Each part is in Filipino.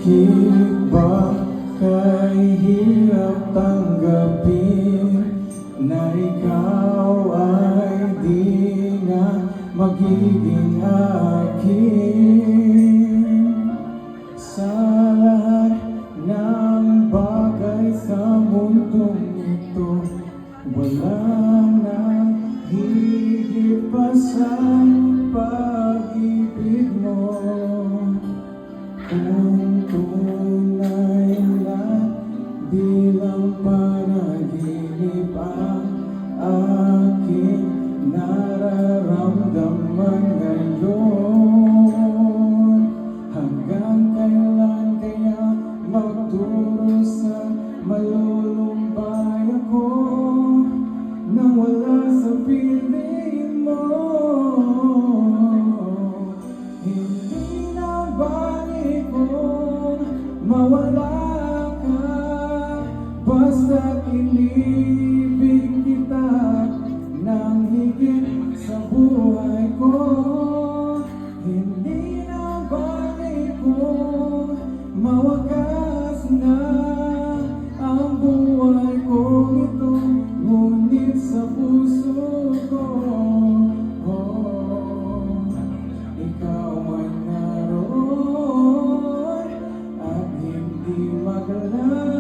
Bakit ba kay hirap tanggapin na ikaw ay di na magiging akin? Sa lahat ng bagay sa mundong ito, wala nang higit pa sa pag-ibig mo. Kung tunay na di lang panaginip ang aking nararamdaman ngayon, hanggang kailan kaya magturo sa malulumbay ako nang wala sa piling mo? Hindi na balik kung mawala ka, basta't inibig kita nang higit sa buhay ko. Hindi na balik kung mawakas na ang buhay ko ito, ngunit sa puso ko, ikaw man naroon at hindi maglalaho.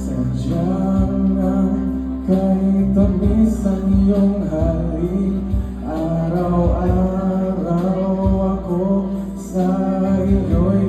Sadyang nga kahit tamis ang iyong halik, araw-araw ako sa iyo'y